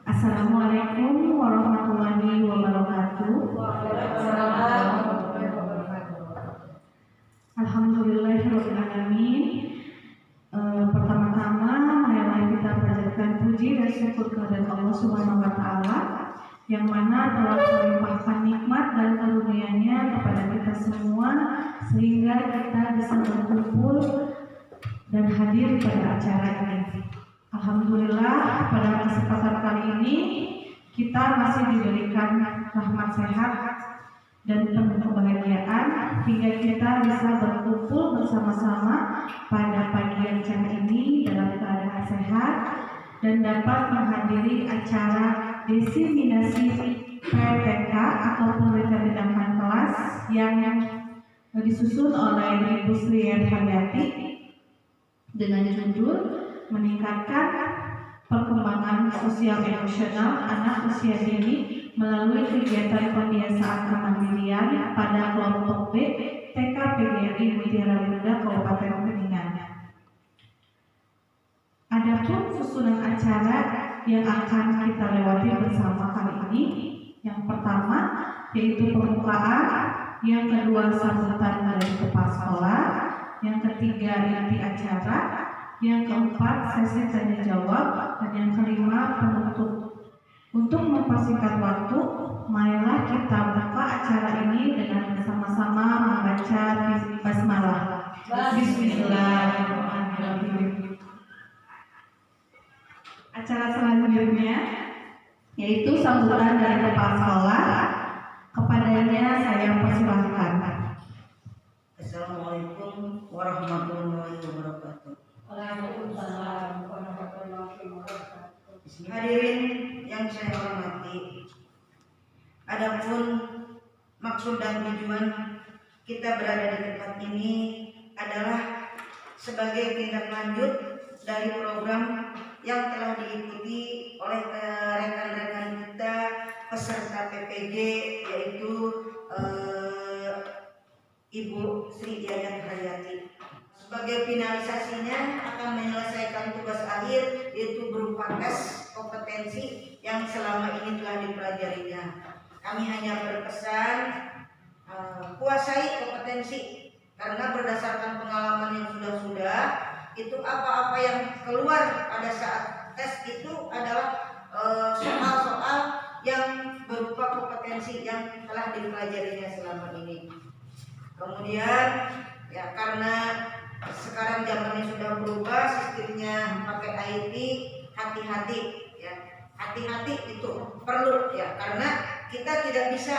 Assalamualaikum warahmatullahi wabarakatuh. Alhamdulillahirabbil alamin. Pertama-tama marilah kita panjatkan puji dan syukur kepada Allah Subhanahu wa taala yang mana telah melimpahkan nikmat dan karunia-Nya kepada kita semua sehingga kita bisa berkumpul dan hadir pada acara ini. Alhamdulillah, pada kesempatan kali ini kita masih diberikan rahmat sehat dan penuh kebahagiaan hingga kita bisa berkumpul bersama-sama pada pagi yang cerah ini dalam keadaan sehat dan dapat menghadiri acara diseminasi PPK atau penelitian tindakan kelas yang disusun oleh Ibu Sri Haryati dengan judul meningkatkan perkembangan sosial emosional anak usia dini melalui kegiatan pembiasaan kemandirian pada kelompok B TK PGRI Mutiara Bunda Kabupaten Kuningan. Adapun susunan acara yang akan kita lewati bersama kali ini, yang pertama yaitu pembukaan, yang kedua sambutan dari kepala sekolah, yang ketiga inti acara, yang keempat sesi tanya jawab, dan yang kelima penutup. Untuk mempersingkat waktu, marilah kita buka acara ini dengan bersama-sama membaca basmalah. Bismillahirrahmanirrahim. Acara selanjutnya yaitu sambutan dari kepala sekolah. Kepadanya saya persilahkan. Assalamualaikum warahmatullahi wabarakatuh. Waalaikumsalam warahmatullahi wabarakatuh. Hadirin yang saya hormati, adapun maksud dan tujuan kita berada di tempat ini adalah sebagai tindak lanjut dari program yang telah diikuti oleh rekan-rekan kita peserta PPG, yaitu Ibu Sri Haryati. Sebagai finalisasinya akan menyelesaikan tugas akhir, yaitu berupa tes kompetensi yang selama ini telah dipelajarinya. Kami hanya berpesan kuasai kompetensi, karena berdasarkan pengalaman yang sudah itu apa-apa yang keluar pada saat tes itu adalah soal-soal yang berupa kompetensi yang telah dipelajarinya selama ini. Kemudian ya, karena sekarang zamannya sudah berubah, sistemnya pakai IT, hati-hati ya, hati-hati itu perlu ya, karena kita tidak bisa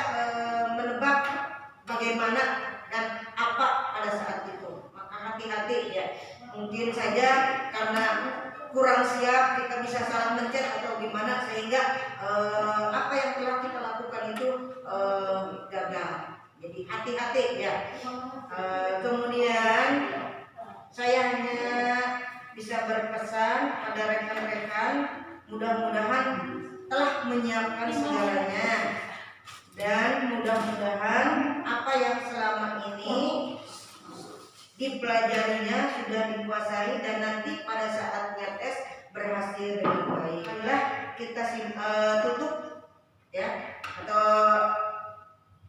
menebak bagaimana dan apa pada saat itu, maka hati-hati ya. Mungkin saja karena kurang siap kita bisa salah mencet atau gimana, sehingga apa yang telah kita lakukan itu gagal. Jadi hati-hati ya. Kemudian saya hanya bisa berpesan pada rekan-rekan, mudah-mudahan telah menyiapkan segalanya, dan mudah-mudahan apa yang selama ini dipelajarinya sudah dikuasai dan nanti pada saatnya tes berhasil dengan baik. Inilah kita tutup ya, atau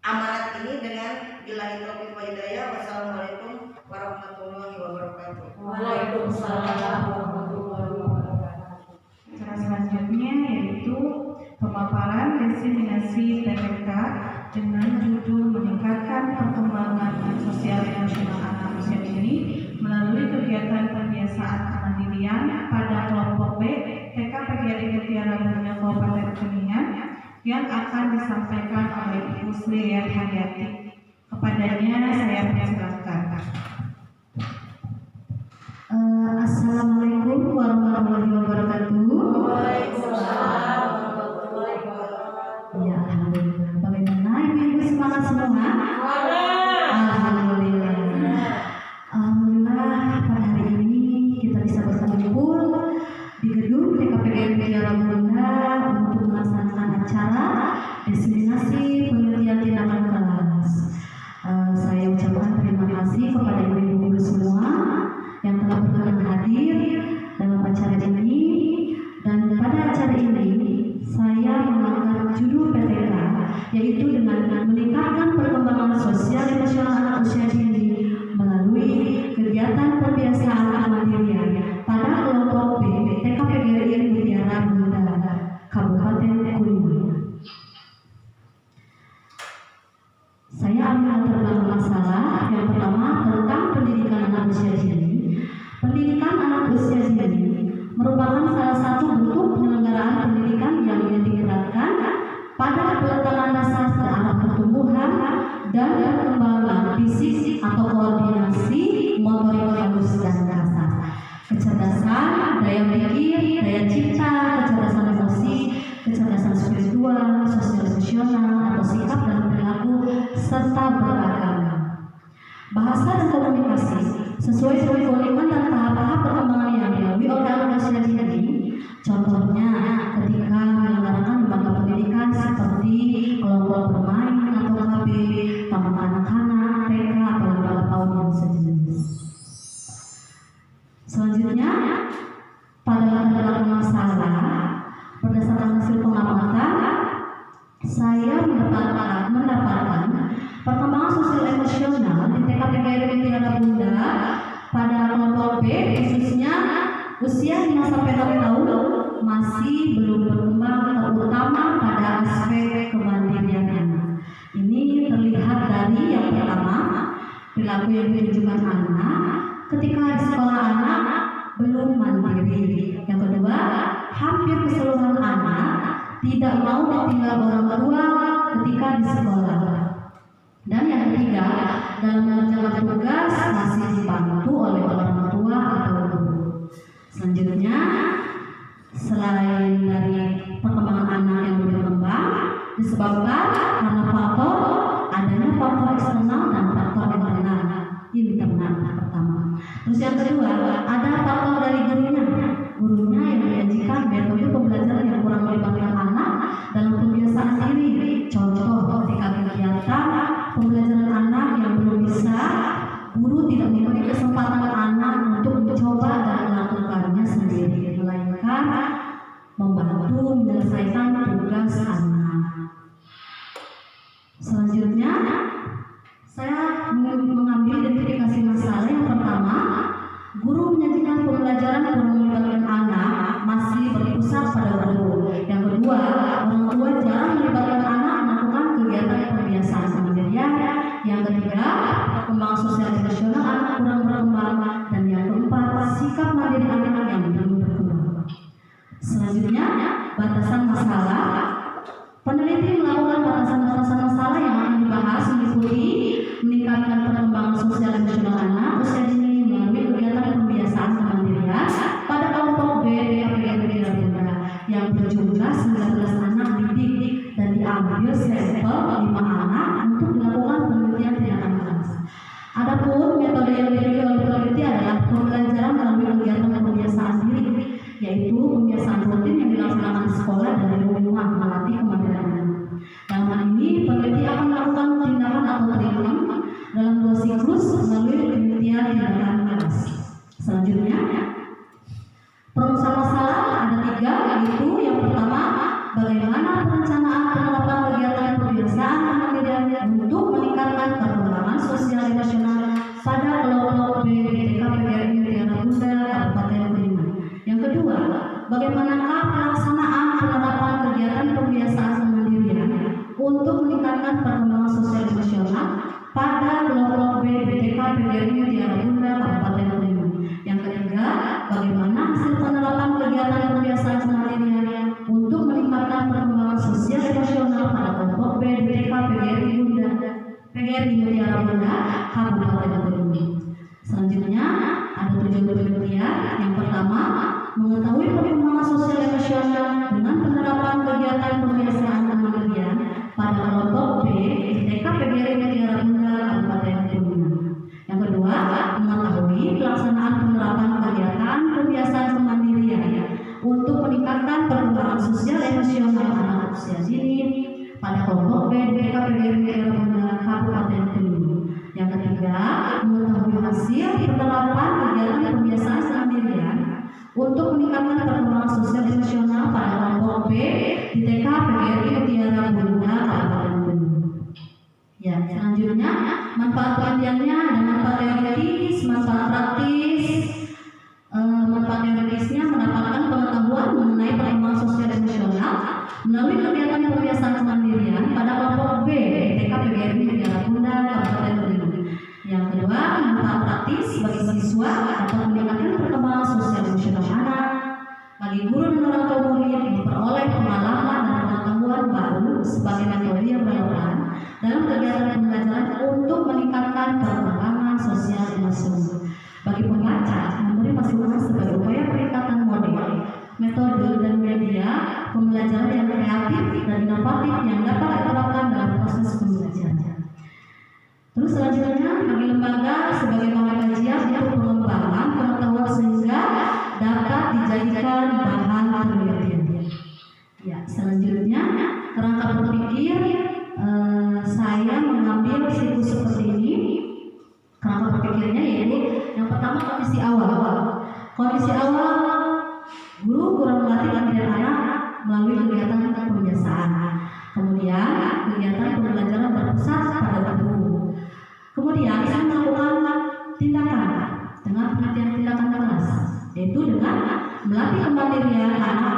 amanat ini dengan billahi taufiq wal hidayah. Wassalamualaikum warahmatullahi wabarakatuh. Waalaikumsalam warahmatullahi wabarakatuh. Acara selanjutnya yaitu pemaparan diseminasi TPK dengan judul meningkatkan perkembangan sosial emosional anak usia dini melalui kegiatan pembiasaan kemandirian pada kelompok B TK PGRI Mutiara Bunda Kabupaten Kuningan yang akan disampaikan oleh Ibu Sri Haryati. Kepadanya saya persilakan. Assalamualaikum warahmatullahi wabarakatuh. Waalaikumsalam warahmatullahi wabarakatuh. Ya, alhamdulillah. Bagaimana ibu-ibu semangat semua? Alhamdulillah. Alhamdulillah, pada hari ini kita bisa berkumpul di gedung TKPGRI Mutiara Bunda untuk melaksanakan acara diseminasi penelitian tindakan kelas. Saya ucapkan terima kasih kepada ibu-ibu semua yang telah berkenan hadir dalam acara ini, dan pada acara ini saya mengangkat judul PTK, yaitu dengan meningkatkan perkembangan sosial emosional anak usia dini melalui kegiatan pembiasaan kemandirian pada kelompok B TKPGRI Mutiara Bunda, Kabupaten Kuningan. Saya ambil latar belakang masalah yang pertama tentang pendidikan anak usia dini. Pendidikan anak usia dini merupakan salah satu bentuk penyelenggaraan pendidikan yang ditingkatkan pada peletakan dasar ke arah pertumbuhan dan perkembangan fisik atau koordinasi motorik halus dan kasar, kecerdasan, daya pikir, daya cipta, kecerdasan emosi, kecerdasan spiritual, sosial emosional atau sikap dan perilaku serta beragama. Bahasa dan komunikasi sesuai kurikulum dan tahap-tahap perkembangan yang dilalui oleh anak usia dini. Contohnya ketika menyelenggarakan lembaga pendidikan seperti kelompok bermain atau KB, taman kanak-kanak, TK atau lembaga PAUD yang sejenis. Selanjutnya, pada latar belakang masalah, berdasarkan hasil pengamatan, saya mendapatkan perkembangan sosial emosional di TKPGRI Mutiara Bunda pada kelompok B, khususnya usia 5 sampai 6 tahun, masih belum berkembang, terutama pada aspek kemandirian anak. Ini terlihat dari yang pertama, perilaku yang ditunjukkan anak ketika di sekolah anak belum mandiri. Yang kedua, hampir keseluruhan anak tidak mau ditinggal orang tua ketika di sekolah. Dan yang ketiga, dalam mengerjakan tugas masih dibantu oleh orang tua atau guru. Selanjutnya, selain dari perkembangan anak yang berkembang, disebabkan karena faktor adanya faktor eksternal dan faktor internal pertama. Terus yang kedua, ada faktor dari gurunya yang menyajikan metode pembelajaran yang kurang melibatkan anak dalam pembiasaan diri. Contoh ketika kegiatan pembelajaran anak yang belum bisa, guru tidak memberi kesempatan anak untuk mencoba dan melakukannya sendiri, melainkan membantu menyelesaikan tugas anak. Selanjutnya, saya mengambil identifikasi masalah. Yang pertama, guru menyajikan pembelajaran kurang melibatkan anak, masih berpusat pada guru. Yang kedua, orang tua jarang melibatkan anak melakukan kegiatan pembiasaan kemandirian. Yang ketiga, perkembangan sosial emosional anak kurang berkembang. Dan yang keempat, sikap mandiri anak yang belum berkembang. Selanjutnya, batasan masalah. Peneliti melakukan batasan-batasan masalah yang akan dibahas meliputi meningkatkan perkembangan sosial emosional anak usia dini melalui kegiatan pembiasaan kemandirian pada kelompok B TKPGRI Mutiara Bunda yang berjumlah 19 anak didik dan diambil sampel 5 anak untuk dilakukan penelitian tindakan kelas. Adapun metode yang dipilih oleh peneliti adalah pembelajaran melalui kegiatan pembiasaan diri, yaitu pembiasaan rutin yang dilaksanakan di sekolah dan di rumah melatih kemandirian anak. Dalam hal ini, peneliti akan melakukan tindakan atau treatment dalam 2 siklus melalui penelitian tindakan kelas. Selanjutnya, perumusan masalah ada 3, yaitu yang pertama, bagaimana perencanaan penerapan kegiatan pembiasaan kemandirian untuk meningkatkan perkembangan sosial emosional pada kelompok B TKPGRI Mutiara Bunda, Kabupaten Kuningan. Yang kedua, bagaimanakah pelaksanaan penerapan kegiatan pembiasaan kemandirian untuk meningkatkan perkembangan sosial emosional pada kelompok B TKPGRI Mutiara Bunda, Kabupaten Kuningan. Yang ketiga, bagaimana hasil penerapan kegiatan pembiasaan kemandirian untuk meningkatkan perkembangan sosial emosional pada kelompok B TKPGRI Mutiara Bunda, Kabupaten Kuningan. Selanjutnya, ada 7 penelitian. Yang pertama, mengetahui perkembangan sosial emosional dengan penerapan kegiatan pembiasaan kemandirian pada kelompok B TKPGRI Mutiara Bunda, Kabupaten Kuningan. Yang kedua, mengetahui pelaksanaan penerapan kegiatan pembiasaan kemandirian untuk meningkatkan perkembangan sosial emosional anak usia dini pada kelompok B TKPGRI Mutiara Bunda, Kabupaten Kuningan. Yang ketiga, mengetahui hasil penerapan kegiatan pembiasaan kemandirian untuk meningkatkan perkembangan sosial emosional pada kelompok B B di TK PGRI Mutiara Bunda Kabupaten Bandung. Ya, selanjutnya manfaat penelitiannya ada manfaat teoritis, manfaat praktis. Manfaat teoritisnya mendapatkan pengetahuan mengenai perkembangan sosial emosional melalui kegiatan pembiasaan kemandirian pada kelompok B di TK PGRI Mutiara Bunda Kabupaten Bandung. Yang kedua, manfaat praktis bagi siswa dapat meningkatkan perkembangan sosial emosional anak. Bagi guru dan orang tua murid memperoleh pengalaman dan pengetahuan baru sebagai metode yang relevan dalam kegiatan pembelajaran untuk meningkatkan perkembangan sosial emosional. Bagi pembaca, memberi masukan sebagai upaya peningkatan model, metode dan media pembelajaran yang kreatif dan inovatif yang dapat diterapkan dalam proses pembelajaran. Terus selanjutnya, bagi lembaga sebagai bahan kajian untuk pengembangan pengetahuan sehingga dapat dijadikan bahan penelitian. Ya, selanjutnya kerangka berpikir saya mengambil siklus seperti ini. Kerangka berpikirnya yaitu yang pertama kondisi awal. Kondisi awal, guru kurang melatih anak melalui kegiatan pembiasaan. Kemudian kegiatan pembelajaran berpusat pada guru. Kemudian saya melakukan tindakan dengan pengertian tindakan keras, yaitu dengan melatih kemandirian anak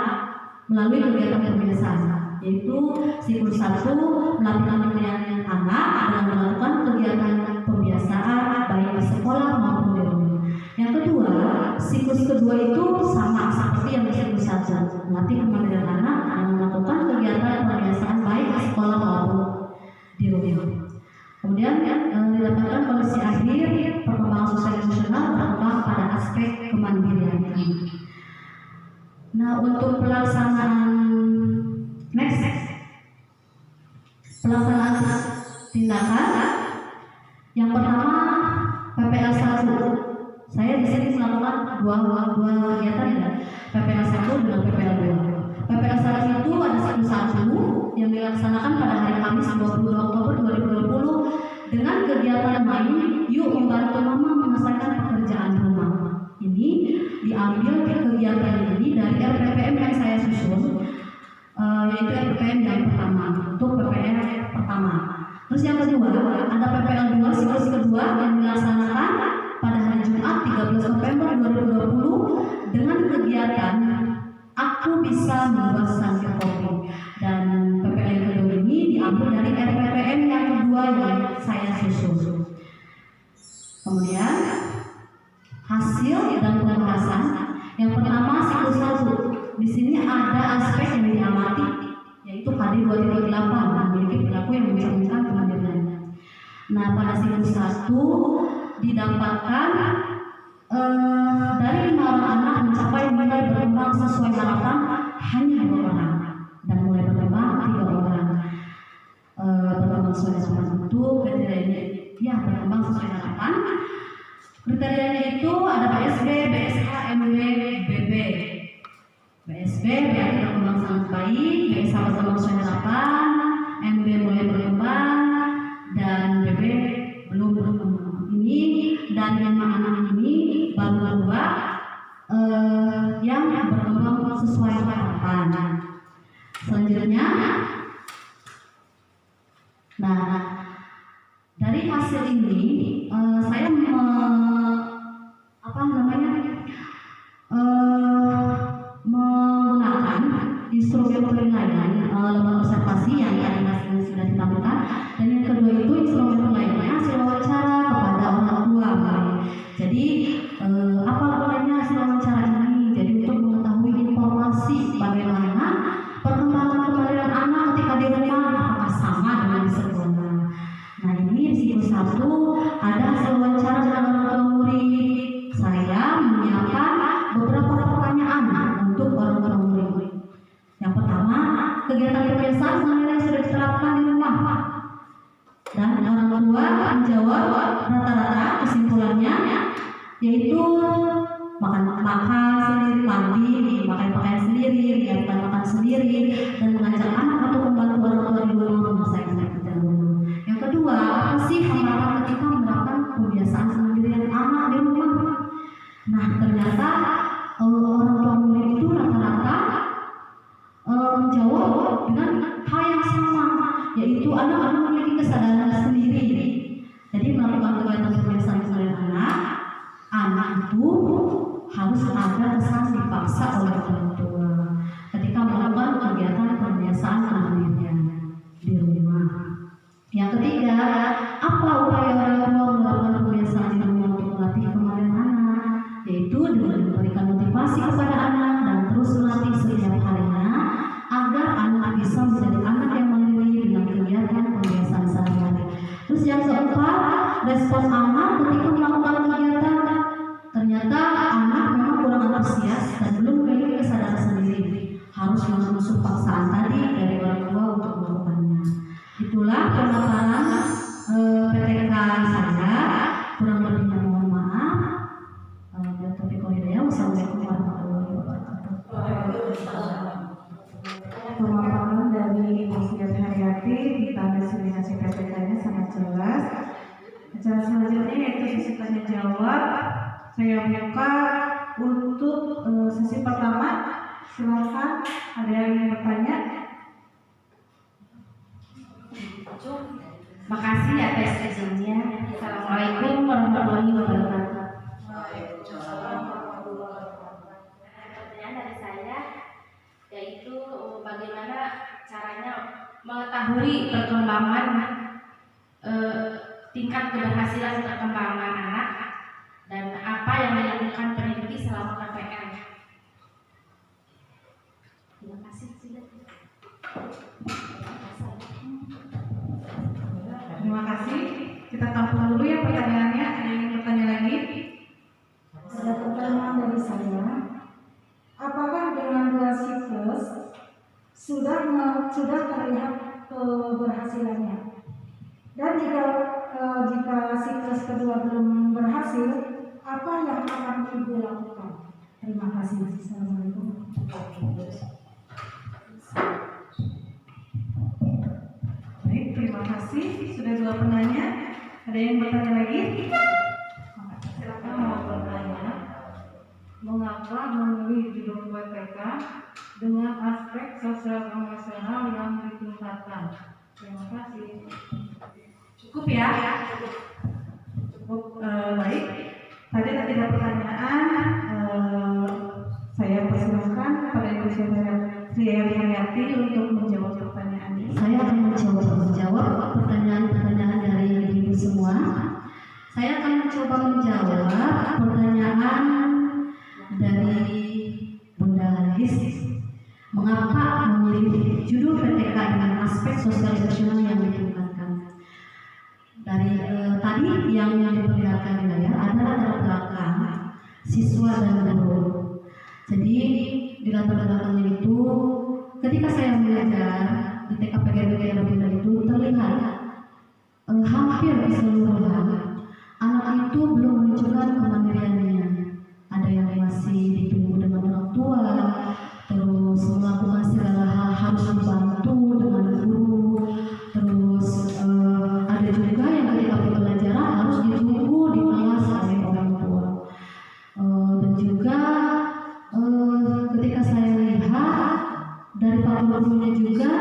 melalui kegiatan pembiasaan, yaitu siklus 1 melatih kemandirian anak dengan melakukan kegiatan pembiasaan baik di sekolah maupun di rumah. Yang kedua, siklus kedua itu sama seperti yang di siklus 1, melatih kemandirian anak dengan melakukan kegiatan pembiasaan baik di sekolah maupun di rumah. Kemudian didapatkan kondisi akhir perkembangan sosial emosional berkembang pada aspek kemandirian. Nah, untuk pelaksanaan tindakan yang pertama PPL 1. Saya di sini melakukan dua kegiatan ya, PPL 1 dan PPL 2. PPL 1 itu ada siklus 1 yang dilaksanakan pada hari Kamis 22 Oktober 2020 dengan kegiatan main yuk membantu mama menyelesaikan pekerjaan rumah. Ini diambil kegiatan ini dari RPPM yang saya susun, yaitu RPPM yang pertama untuk PPL pertama. Terus yang kedua ada PPL 2 siklus kedua yang dilaksanakan pada hari Jumat 13 November 2020 dengan kegiatan aku bisa membuat sangkir kopi. Dan PPL yang kedua ini diambil dari RPPM yang kedua yang saya susun. Kemudian hasil dan pembahasan yang pertama siklus 1. Di sini ada aspek yang diamati yaitu KD 2.8 memiliki perilaku yang mencerminkan kemandiriannya. Nah, pada siklus 1 didapatkan dari 5 orang anak mencapai nilai berkembang sesuai harapan hanya 2 orang dan mulai berkembang 3 orang. Berkembang sesuai harapan itu kriterianya ya berkembang sesuai harapan. Kriterianya itu ada BSB, BSH, MW, BB. BSB berarti berkembang sangat baik, BSH berkembang sesuai harapan, MB mulai berkembang, dan BB belum berkembang. Ini dan 5 anak ini baru 2 yang berkembang sesuai harapan. Selanjutnya, nah dari hasil ini saya menggunakan instrumen penilaian lembaga observasi yang tadi sudah ditampilkan, dan yang kedua itu instrumen penilaiannya hasil wawancara kepada orang tua. Jadi apa gunanya hasil wawancara ini? Jadi untuk mengetahui informasi bagaimana perkembangan kemandirian anak ketika di rumah apakah sama dengan di sekolah. Nah, ini di siklus 1 ada hasil wawancara dengan orang tua murid. Saya menyiapkan beberapa pertanyaan untuk orang tua murid. Yang pertama, kegiatan pembiasaan mana yang sudah diterapkan di rumah? Dan orang tua menjawab rata-rata kesimpulannya yaitu makan sendiri, mandi, pakai pakaian sendiri, menyiapkan makan sendiri, dan mengajak anak untuk membantu orang tua di rumah menyelesaikan pekerjaan rumah. Yang kedua, apa sih hambatan ketika menerapkan kebiasaan kemandirian anak di rumah? Nah, ternyata orang tua murid itu rata-rata menjawab dengan hal yang sama, yaitu anak-anak memiliki kesadaran sendiri. Jadi melakukan kegiatan pemeriksaan anak itu harus ada kesan dipaksa oleh orang tua ketika melakukan kegiatan pembiasaan mandirinya di rumah. Yang ketiga, apa upaya orang tua melakukan pembiasaan di rumah untuk melatih kemandirian anak, yaitu dengan memberikan motivasi kepada anak dan terus melatih setiap harinya agar anak bisa menjadi anak yang mandiri dengan kegiatan pembiasaan sehari-hari. Terus yang keempat, respon anak ketika melakukan kegiatan. Ternyata anak memang kurang antusias dan belum memiliki kesadaran sendiri, harus mengusung paksaan tadi dari orang tua untuk melakukannya. Itulah pemaparan PTK saya. Kurang lebihnya mohon maaf. Wassalamualaikum warahmatullahi wabarakatuh. Pemaparan dari Ibu Siti Haryati tentang destinasi PTK-nya sangat jelas. Acara selanjutnya yaitu sesi tanya jawab. Saya buka untuk sesi pertama. Silakan, ada yang ingin bertanya? Makasih atas izinnya. Assalamualaikum warahmatullahi wabarakatuh. Pertanyaan dari saya yaitu bagaimana caranya mengetahui perkembangan tingkat keberhasilan perkembangan anak dan apa yang dilakukan peneliti selama KPR. Terima kasih. Terima kasih. Kita tampung dulu ya pertanyaannya. Ada yang ingin bertanya lagi? Ada pertanyaan dari saya. Apakah dengan 2 siklus sudah terlihat keberhasilannya? Dan jika siklus kedua belum berhasil, apa yang akan Ibu lakukan? Terima kasih. Assalamualaikum. Baik, terima kasih. Sudah 2 penanya. Ada yang bertanya lagi? Silakan mau bertanya. Mengapa memilih judul PTK dengan aspek sosial emosional yang ditingkatkan? Terima kasih. Cukup ya? Cukup. Baik. Tadi ada 3 pertanyaan. Saya persilahkan kepada Ibu Sri Haryati untuk menjawab pertanyaan ini. Saya akan menjawab pertanyaan-pertanyaan dari ibu semua. Saya akan mencoba menjawab pertanyaan dari Bunda Haris. Mengapa memilih judul PTK dengan aspek sosial emosional yang ditingkatkan? Dari tadi yang diperlihatkan ya adalah latar belakang siswa dan guru. Jadi di latar belakangnya itu, ketika saya belajar di TKPGN Rabina itu terlihat hampir keseluruhan anak itu belum menunjukkan kemandiriannya. Ada yang masih ditunggu dengan orang tua, terus melakukan segala hal harus dibantu dengan guru, terus ada juga yang ketika pembelajaran harus ditunggu di kelas oleh orang tua. Dan juga ketika saya lihat dari para gurunya juga,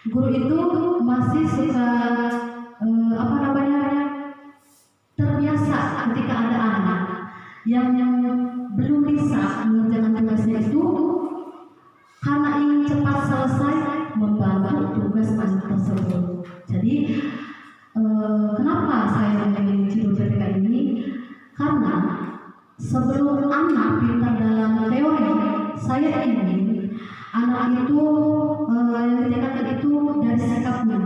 guru itu masih suka terbiasa ketika ada anak yang belum bisa mengerjakan tugasnya itu, karena ingin cepat selesai membantu tugas anak tersebut. Jadi kenapa saya memilih judul PTK ini? Karena sebelum anak pintar dalam teori, saya ingin anak itu yang ditingkatkan itu dari sikapnya,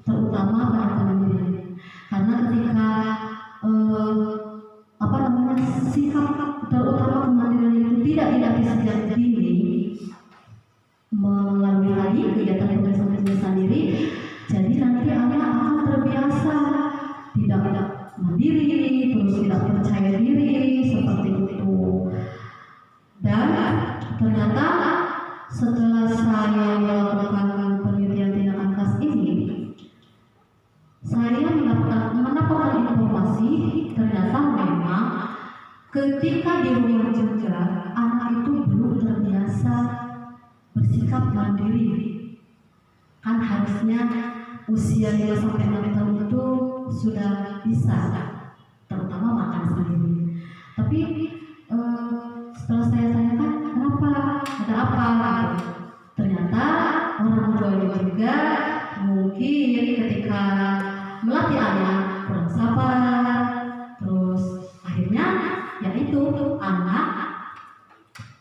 terutama pada kemandirian. Karena ketika sikap terutama kemandirian itu tidak dilatih sejak dini melalui tadi kegiatan pembiasaan diri, jadi nanti anak akan terbiasa tidak mandiri, terus tidak percaya diri seperti itu. Dan ternyata setelah saya melakukan penelitian tindakan khas ini, saya mendapatkan informasi ternyata memang ketika di rumah juga anak itu belum terbiasa bersikap bersikap mandiri. Kan harusnya usia 5-6 tahun itu sudah bisa, terutama makan sendiri. Tapi setelah saya tanyakan kenapa, ada apa? Ternyata orang tuanya juga mungkin ketika melatih anak kurang sabar, terus akhirnya yaitu anak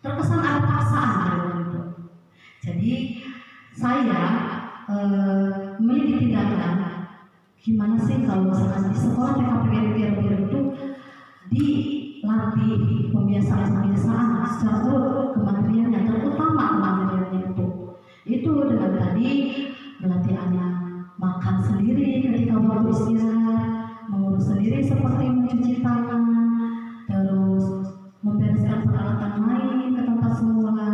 terkesan ada paksaan dari itu. Jadi saya memiliki tindakan gimana sih kalau misalkan di sekolah TKPGN itu dilatih pembiasaan secara turut kementeriannya, terutama kementeriannya itu dengan tadi melatih anak makan sendiri ketika waktu istirahat, mengurus sendiri seperti mencuci tangan, terus membereskan peralatan main ke tempat semula.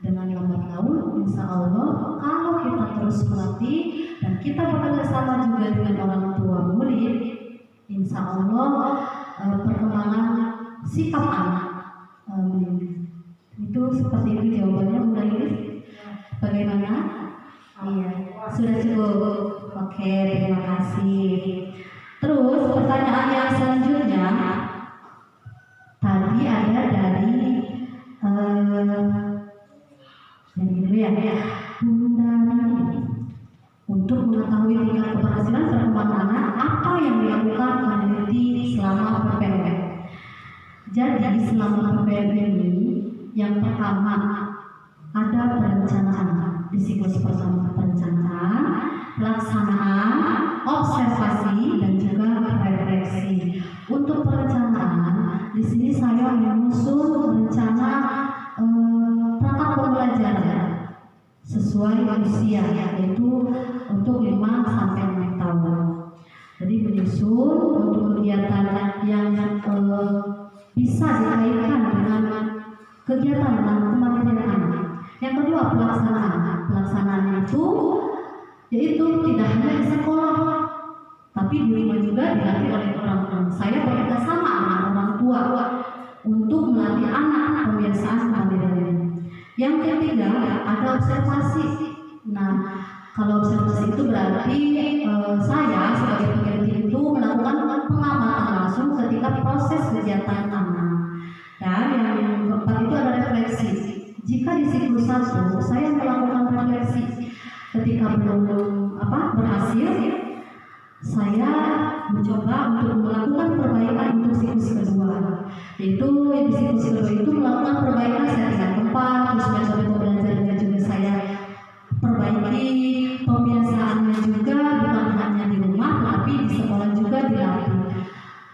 Dengan lambat laun, insya Allah kalau kita terus melatih dan kita bekerja sama juga dengan orang tua murid, insya Allah perkembangan sikap anak itu seperti itu jawabannya. Udah ini bagaimana? Iya, sudah cukup. Oke, terima kasih. Terus pertanyaan yang selanjutnya tadi ada dari Bunda Nini. Untuk mengetahui tingkat keberhasilan perkembangan anak, apa yang dilakukan peneliti selama PPM? Jadi selama PPM ini, yang pertama ada perencanaan di siklus pertama, perencanaan, pelaksanaan, observasi, dan juga refleksi. Untuk perencanaan, di sini saya menyusun rencana perangkat pembelajaran sesuai usia, yaitu untuk 5-6 tahun. Jadi menyusun untuk kegiatan yang bisa dikaitkan dengan kegiatan kemandirian anak. Yang kedua, pelaksanaan itu yaitu tidak hanya di sekolah, tapi di rumah juga dilatih oleh orang tua. Saya bekerja sama dengan orang tua untuk melatih anak pembiasaan kemandirian. Yang ketiga, ada observasi. Nah, kalau observasi itu berarti saya sebagai peneliti itu melakukan pengamatan langsung ketika proses kegiatan anak. Dan yang keempat itu ada refleksi. Jika di siklus 1 saya melakukan refleksi ketika belum berhasil, saya mencoba untuk melakukan perbaikan untuk siklus kedua. Yaitu di siklus kedua itu melakukan perbaikan settingan tempat, terus metode pembelajarannya juga saya perbaiki, pembiasaannya juga bukan hanya di rumah tapi di sekolah juga dilatih.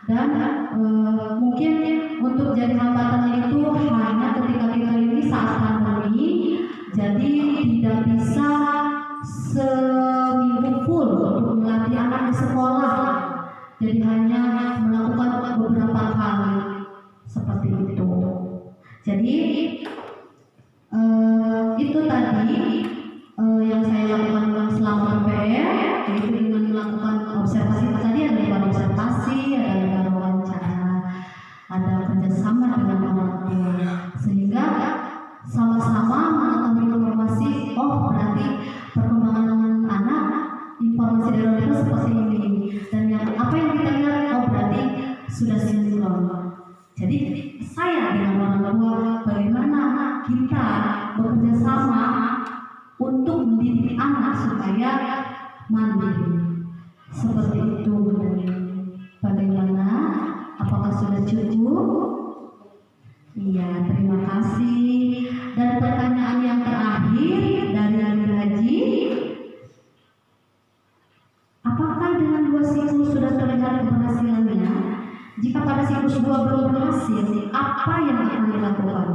Dan mungkin untuk jadi hambatannya itu hanya ketika kita ini saat pandemi, jadi tidak bisa seminggu full untuk melatih anak di sekolah. Jadi hanya melakukan beberapa kali seperti itu. Jadi itu tadi yang saya lakukan selama PPM, yaitu dengan melakukan observasi. Tadi ada lewat observasi, ada lewat wawancara, ada kerjasama dengan orang tua, sehingga sama-sama mengetahui informasi. Oh, berarti perkembangan anak, informasi dari orang tua seperti ini, dan yang apa yang kita lihat, oh berarti sudah sinkron. Jadi saya dengan orang tua bagaimana kita bekerja sama untuk mendidik anak supaya mandiri. Seperti itu. Bagaimana? Apakah sudah cukup? Iya, terima kasih. Dan pertanyaan yang terakhir dari Haji, apakah dengan 2 siklus sudah terlihat keberhasilannya? Jika pada siklus 2 belum berhasil, apa yang akan dilakukan?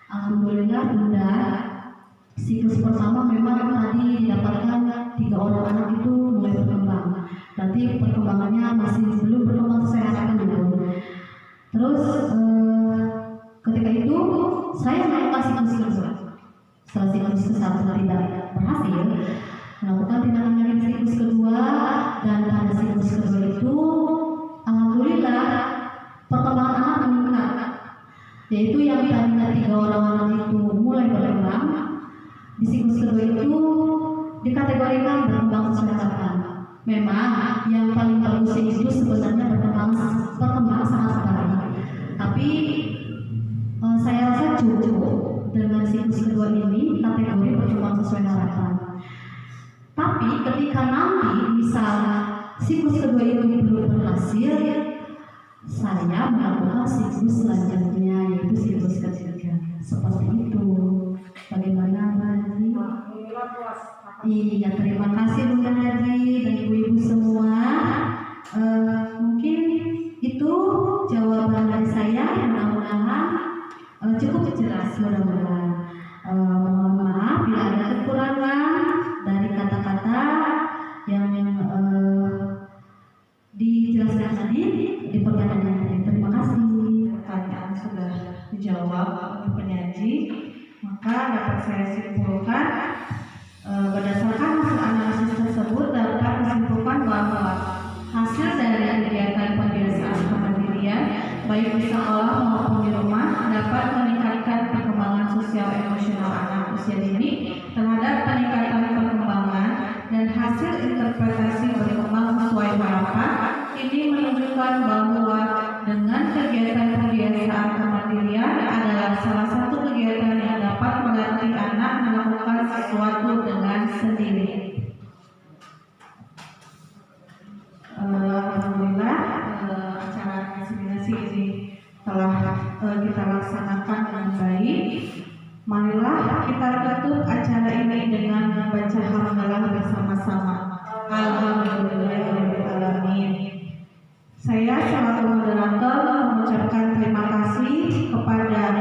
Alhamdulillah Bunda, siklus pertama memang tadi didapatkan 3 orang anak itu mulai berkembang. Berarti perkembangannya masih belum berkembang sesuai harapan dulu. Terus ketika itu saya melakukan siklus kedua. Setelah siklus ke-1 tidak berhasil, melakukan tindakan lagi di siklus kedua, dan pada siklus kedua itu alhamdulillah perkembangan anak meningkat. Yaitu yang tadinya 3 orang anak itu mulai berkembang, di siklus kedua itu dikategorikan berkembang sesuai harapan. Memang yang paling bagus itu sebenarnya berkembang sangat baik. Tapi saya rasa cukup dengan siklus kedua ini kategori berkembang sesuai harapan. Tapi ketika nanti misalnya siklus kedua itu belum berhasil, saya melakukan siklus selanjutnya, yaitu siklus ketiga. Seperti itu. Bagaimana Mbak Haji? Iya, terima kasih Bunda Haji dan ibu-ibu semua. Mungkin itu jawaban dari saya. Mudah-mudahan cukup jelas. Mudah-mudahan. Mohon maaf bila ada kekurangan dari kata-kata yang dijelaskan tadi di pertanyaan yang tadi. Terima kasih. Pertanyaan sudah dijawab oleh penyaji, maka dapat saya simpulkan berdasarkan hasil analisis tersebut dapat disimpulkan bahwa hasil dari kegiatan pembiasaan kemandirian baik di sekolah maupun di rumah dapat meningkatkan perkembangan sosial emosional anak usia dini terhadap peningkatan perkembangan dan hasil interpretasi berkembang sesuai harapan. Ini menunjukkan bahwa dengan kegiatan pembiasaan kemandirian adalah salah satu kegiatan yang dapat melatih anak melakukan sesuatu dengan sendiri. Alhamdulillah, acara inseminasi ini telah kita laksanakan dengan baik. Marilah kita tutup acara ini dengan membaca hamdalah bersama-sama. Alhamdulillahirobbilalamin. Saya selaku moderator mengucapkan terima kasih kepada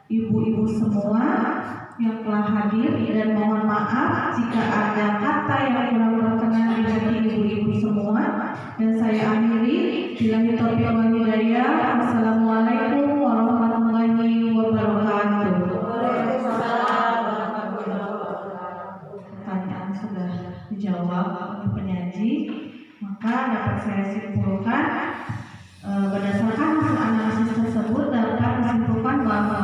ibu-ibu semua yang telah hadir dan mohon maaf jika ada kata yang kurang berkenan di hati ibu-ibu semua. Dan saya akhiri, billahi taufiq wal hidayah. Wassalamualaikum warahmatullahi wabarakatuh. Pertanyaan sudah dijawab oleh penyaji, maka dapat saya simpulkan berdasarkan hasil analisis tersebut dapat disimpulkan bahwa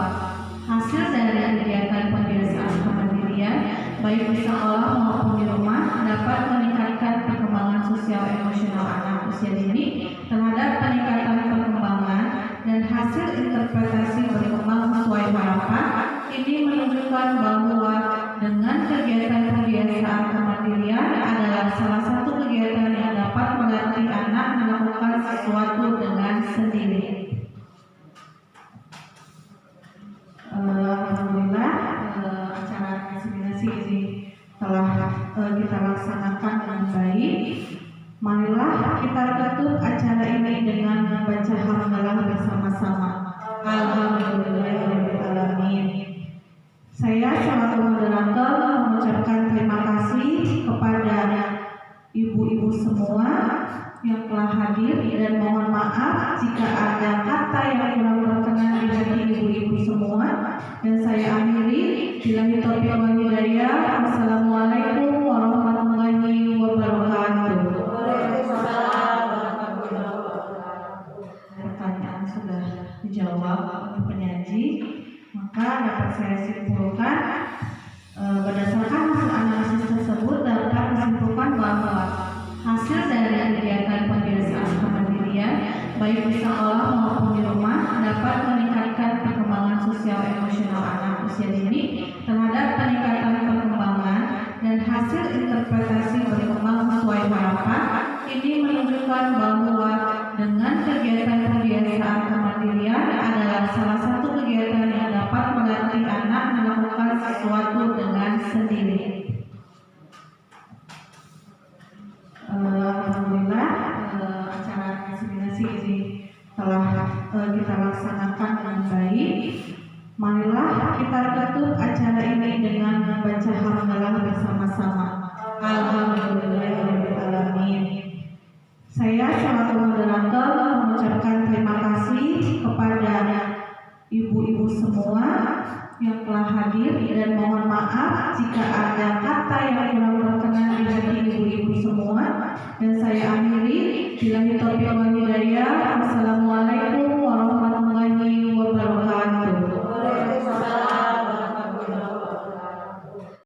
hasil dari kegiatan pembiasaan kemandirian baik di sekolah maupun di rumah dapat meningkatkan perkembangan sosial emosional anak usia dini terhadap peningkatan perkembangan dan hasil interpretasi berkembang sesuai harapan. Ini menunjukkan bahwa dengan kegiatan pembiasaan kemandirian adalah salah satu kegiatan yang dapat melatih anak melakukan sesuatu dengan sendiri. Alhamdulillah, acara inseminasi ini telah kita laksanakan dengan baik. Marilah kita tutup acara ini dengan membaca hamdalah bersama-sama. Alhamdulillahirobbilalamin. Saya selaku moderator mengucapkan terima kasih kepada ibu-ibu semua yang telah hadir dan mohon maaf jika ada kata yang kurang berkenan di hati ibu-ibu semua. Dan saya akhiri, billahi taufiq wal hidayah. Wassalamualaikum warahmatullahi wabarakatuh. Pertanyaan sudah dijawab oleh penyaji, maka dapat saya simpulkan berdasarkan hasil analisis tersebut dapat disimpulkan bahwa hasil dari kegiatan pembiasaan kemandirian baik di sekolah maupun di rumah dapat meningkatkan perkembangan sosial emosional anak usia dini terhadap peningkatan perkembangan dan hasil interpretasi berkembang sesuai harapan. Ini menunjukkan bahwa dengan kegiatan pembiasaan kemandirian adalah salah satu kegiatan yang dapat melatih anak melakukan sesuatu dengan sendiri. Alhamdulillah, acara inseminasi ini telah kita laksanakan dengan baik. Marilah kita tutup acara ini dengan membaca hamdalah bersama-sama. Alhamdulillahirobbilalamin. Saya selaku moderator mengucapkan terima kasih kepada ibu-ibu semua yang telah hadir dan mohon maaf jika ada kata yang kurang berkenan di hati ibu-ibu semua. Dan saya akhiri, billahi taufiq wal